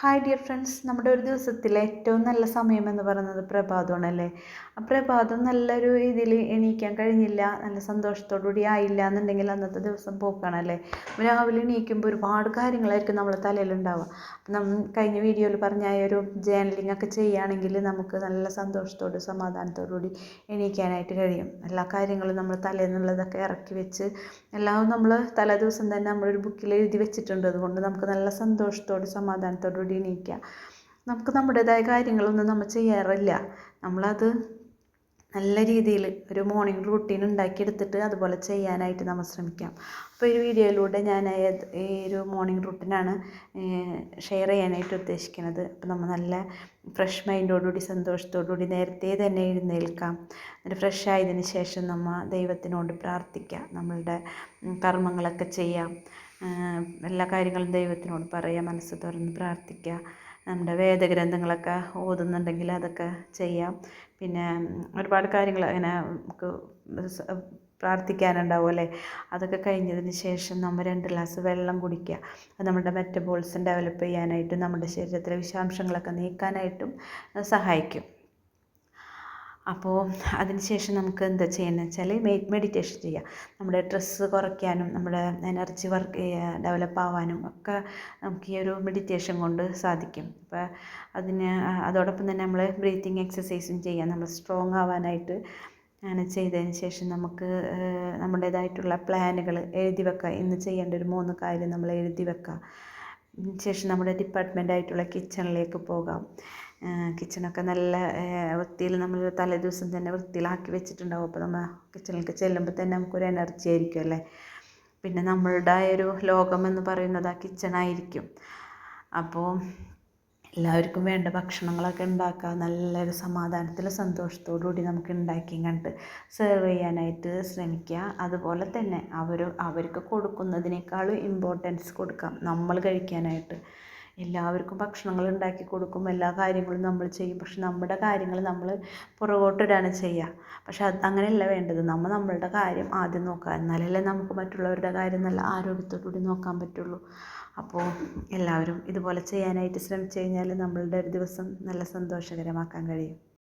Hi dear friends, നമ്മുടെ ഒരു ദിവസത്തിലെ ഏറ്റവും നല്ല സമയം എന്ന് പറയുന്നത് പ്രഭാതമാണല്ലേ. ആ പ്രഭാതം നല്ലൊരു രീതിയിൽ എണീക്കാൻ കഴിഞ്ഞില്ല, നല്ല സന്തോഷത്തോടു കൂടി ആയില്ല എന്നുണ്ടെങ്കിൽ അന്നത്തെ ദിവസം പോക്കാണല്ലേ. രാവിലെ എണീക്കുമ്പോൾ ഒരുപാട് കാര്യങ്ങളായിരിക്കും നമ്മളെ തലയിലുണ്ടാവുക. അപ്പം കഴിഞ്ഞ വീഡിയോയിൽ പറഞ്ഞ ആ ഒരു ജേർണലിംഗ് ഒക്കെ ചെയ്യുകയാണെങ്കിൽ നമുക്ക് നല്ല സന്തോഷത്തോട് സമാധാനത്തോടു കൂടി എണീക്കാനായിട്ട് കഴിയും. എല്ലാ കാര്യങ്ങളും നമ്മൾ തലേന്നുള്ളതൊക്കെ ഇറക്കി വെച്ച് എല്ലാം നമ്മൾ തലേ ദിവസം തന്നെ നമ്മളൊരു ബുക്കിൽ എഴുതി വെച്ചിട്ടുണ്ട്. അതുകൊണ്ട് നമുക്ക് നല്ല സന്തോഷത്തോട് സമാധാനത്തോടു കൂടി എണീക്കുക. നമുക്ക് നമ്മുടേതായ കാര്യങ്ങളൊന്നും നമ്മൾ ചെയ്യാറില്ല. നമ്മളത് നല്ല രീതിയിൽ ഒരു മോർണിംഗ് റൂട്ടീൻ ഉണ്ടാക്കിയെടുത്തിട്ട് അതുപോലെ ചെയ്യാനായിട്ട് നമ്മൾ ശ്രമിക്കാം. അപ്പോൾ ഈ വീഡിയോയിലൂടെ ഞാൻ ഈ ഒരു മോർണിംഗ് റൂട്ടീനാണ് ഷെയർ ചെയ്യാനായിട്ട് ഉദ്ദേശിക്കുന്നത്. അപ്പോൾ നമ്മൾ നല്ല ഫ്രഷ് മൈൻഡോടുകൂടി സന്തോഷത്തോടുകൂടി നേരത്തെ തന്നെ എഴുന്നേൽക്കാം. എന്നിട്ട് ഫ്രഷ് ആയതിന് ശേഷം നമ്മൾ ദൈവത്തിനോട് പ്രാർത്ഥിക്കാം, നമ്മളുടെ കർമ്മങ്ങളൊക്കെ ചെയ്യാം. എല്ലാ കാര്യങ്ങളും ദൈവത്തിനോട് പറയാം, മനസ്സ് തുറന്ന് പ്രാർത്ഥിക്കുക. നമ്മുടെ വേദഗ്രന്ഥങ്ങളൊക്കെ ഓതുന്നുണ്ടെങ്കിൽ അതൊക്കെ ചെയ്യാം. പിന്നെ ഒരുപാട് കാര്യങ്ങൾ അങ്ങനെ നമുക്ക് പ്രാർത്ഥിക്കാനുണ്ടാവും അല്ലേ. അതൊക്കെ കഴിഞ്ഞതിന് ശേഷം നമ്മൾ 2 ഗ്ലാസ് വെള്ളം കുടിക്കുക. അത് നമ്മുടെ മെറ്റബോളിസം ഡെവലപ്പ് ചെയ്യാനായിട്ടും നമ്മുടെ ശരീരത്തിലെ വിഷാംശങ്ങളൊക്കെ നീക്കാനായിട്ടും സഹായിക്കും. അപ്പോൾ അതിന് ശേഷം നമുക്ക് എന്താ ചെയ്യുന്നത് വെച്ചാൽ മെഡിറ്റേഷൻ ചെയ്യുക. നമ്മുടെ സ്ട്രെസ്സ് കുറയ്ക്കാനും നമ്മുടെ എനർജി വർക്ക് ഡെവലപ്പ് ആവാനും ഒക്കെ നമുക്ക് ഈ ഒരു മെഡിറ്റേഷൻ കൊണ്ട് സാധിക്കും. അപ്പോൾ അതോടൊപ്പം തന്നെ നമ്മൾ ബ്രീത്തിങ് എക്സസൈസും ചെയ്യാം, നമ്മൾ സ്ട്രോങ് ആവാനായിട്ട്. അങ്ങനെ ചെയ്തതിന് ശേഷം നമുക്ക് നമ്മുടേതായിട്ടുള്ള പ്ലാനുകൾ എഴുതി വെക്കുക. ഇന്ന് ചെയ്യേണ്ട ഒരു 3 കാര്യം നമ്മൾ എഴുതി വെക്കുക. ശേഷം നമ്മുടെ ഡിപ്പാർട്ട്മെൻ്റായിട്ടുള്ള കിച്ചണിലേക്ക് പോകാം. കിച്ചണൊക്കെ നല്ല വൃത്തിയിൽ നമ്മൾ തലേ ദിവസം തന്നെ വൃത്തിയിലാക്കി വെച്ചിട്ടുണ്ടാവും. അപ്പോൾ നമ്മൾ കിച്ചണിലേക്ക് ചെല്ലുമ്പോൾ തന്നെ നമുക്കൊരു എനർജി ആയിരിക്കും അല്ലേ. പിന്നെ നമ്മളുടെ ഒരു ലോകം എന്ന് പറയുന്നത് ആ കിച്ചണായിരിക്കും. അപ്പോൾ എല്ലാവർക്കും വേണ്ട ഭക്ഷണങ്ങളൊക്കെ ഉണ്ടാക്കുക, നല്ലൊരു സമാധാനത്തിൽ സന്തോഷത്തോടു കൂടി നമുക്ക് ഉണ്ടാക്കി കണ്ട് സെർവ് ചെയ്യാനായിട്ട് ശ്രമിക്കുക. അതുപോലെ തന്നെ അവർക്ക് കൊടുക്കുന്നതിനേക്കാളും ഇമ്പോർട്ടൻസ് കൊടുക്കാം നമ്മൾ കഴിക്കാനായിട്ട്. എല്ലാവർക്കും ഭക്ഷണങ്ങൾ ഉണ്ടാക്കി കൊടുക്കും, എല്ലാ കാര്യങ്ങളും നമ്മൾ ചെയ്യും. പക്ഷെ നമ്മുടെ കാര്യങ്ങൾ നമ്മൾ പുറകോട്ടിടാണ് ചെയ്യുക. പക്ഷെ അങ്ങനെയല്ല വേണ്ടത്. നമ്മളുടെ കാര്യം ആദ്യം നോക്കുക, എന്നാലല്ലേ നമുക്ക് മറ്റുള്ളവരുടെ കാര്യം നല്ല ആരോഗ്യത്തോടു കൂടി നോക്കാൻ പറ്റുള്ളൂ. അപ്പോൾ എല്ലാവരും ഇതുപോലെ ചെയ്യാനായിട്ട് ശ്രമിച്ചു കഴിഞ്ഞാൽ നമ്മളുടെ ഒരു ദിവസം നല്ല സന്തോഷകരമാക്കാൻ കഴിയും.